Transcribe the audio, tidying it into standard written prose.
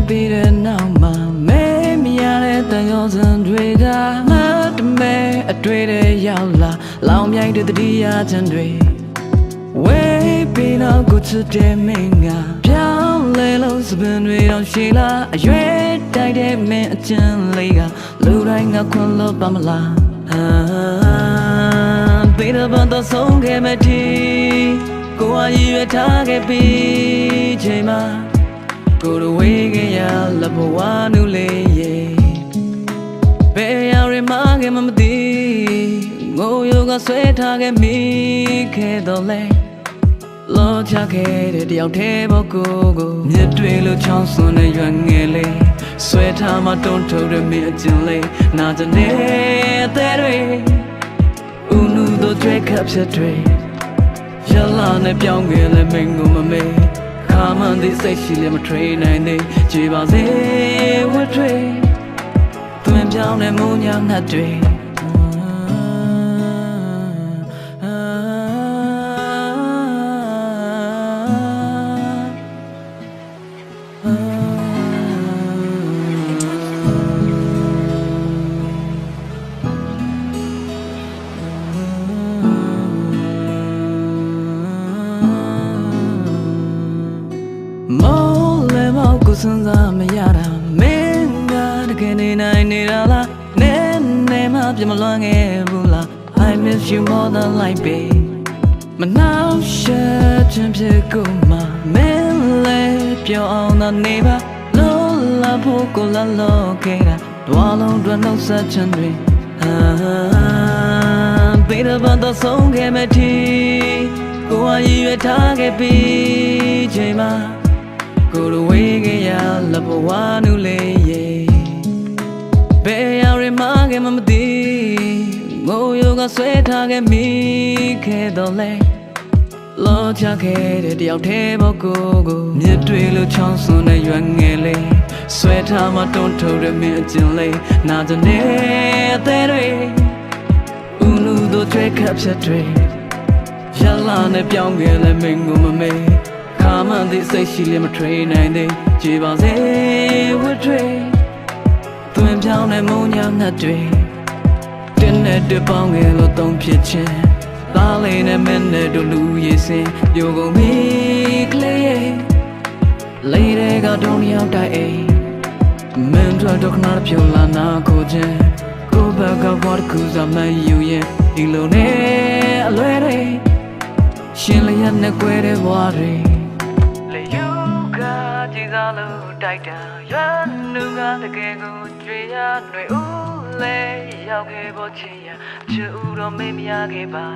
ပြီးတဲ့နောက်မှာမဲမရတဲ့တန်ရောစံတွေကငါတမဲအတွေ့တဲ့ရောက်လာလောင်မြိုက်တဲ့တတိယချမ်းတွေဝေးပြီးတော့ကိုချစ်တဲ့မင်းကပြောင်းလဲလို့စပင်တွေတော့ရှိလာအရွယ်တိုက်တဲ့မင်းအကျဉ်းလေးကလူတိုင်းငါခွန်လို့ပါမလားပြီးတော့ဘာတော့ဆုံးခဲ့မတီးကိုယ်အရွယ်ထားခဲ့ပြီးချိန်မှာကိုယ်ဝေးခဲ့ရလဘဝနူလေးရဲ့ဘယ်ရရမခဲ့မသိငိုယောကဆွဲထားခဲ့မိခဲ့တော့လဲလောချခဲ့တဲ့တယောက်တည်းဘောကိုမြစ်တွေလိုချောင်းစွန်းတဲ့ရွက်ငယ်လေးဆွဲထားမှတွန်းထုတ်တဲ့မင်းအကျဉ်းလေးနာကြနေတဲ့တွေဦးနူတို့ကြွေးခပ်ချက်တွေရလာနဲ့ပြောင်းခဲ့လဲမင်းကိုမမေ့ခါမှန်သည်စိတ်ရှိလဲမထွေးနိုင်သေးကြည်ပါစေဝတ်တွေသွင်းပြောင်းတဲ့မုံညာငတ်တွေကိုစံစားမရတာမင်းကတကယ်နေနိုင်နေတာလားနဲနဲမှပြမလွန်ခဲ့ဘူးလား I miss you more than life babe မနှောက်ရှက်ခြင်းဖြစ်ကိုမှမင်းလည်းပြောအောင်သာနေပါလို့လာဖို့ကိုလာလို့ခဲ့တာတွားလုံးတွနှုတ်ဆက်ခြင်းတွေပြီးတော့ဘာတော့ဆုံးခဲ့မထီကိုယ်အရွယ်ထားခဲ့ပြီးချိန်မှာကိုယ်ဝေးခဲ့ရလဘဝနူလေးရဲ့ဘယ်ရရမခဲ့မသိငိုယောကဆွဲထားခဲ့မိခဲ့တော့လဲလောချခဲ့တဲ့တယောက်တည်းဘောကိုမြစ်တွေလိုချောင်းစွန်းတဲ့ရွက်ငယ်လေးဆွဲထားမှတွန်းထုတ်တဲ့မင်းအကျဉ်းလေးနာကြနေတဲ့တွေဦးနူတို့ကြွေးခပ်ချက်တွေရလာနဲ့ပြောင်းခဲ့လဲမင်းကိုမမေ့ခါမှန်သည်စိတ်ရှိလဲမထွေးနိုင်သေးကြည်ပါစေဝတ်တွေသွင်းပြောင်းတဲ့မုံညာငတ်တွေတင်းနဲ့တပေါင်းငယ်လို့တုံးဖြစ်ခြင်းသားလေးနဲ့မင်းနဲ့တို့လူရည်စင်ပြိုကုန်ပြီကလေးရဲ့လေးတွေကတုံးရောက်တိုက်အိမ်မင်းတို့တော့ခဏဖြုံလာနာကိုခြင်းကိုဘက်ကဘော်ကူစားမယူရဲ့ဒီလိုနဲ့အလွဲတွေရှင်လျက်နဲ့ကွဲတဲ့ဘဝတွေလေယူကကြည်စားလို့တိုက်တာရွမ်းနူကတကယ်ကိုကြွေရຫນွေဦးလဲရောက်ခဲ့ဖို့ချင်ရချူတော့မေးမရခဲ့ပါ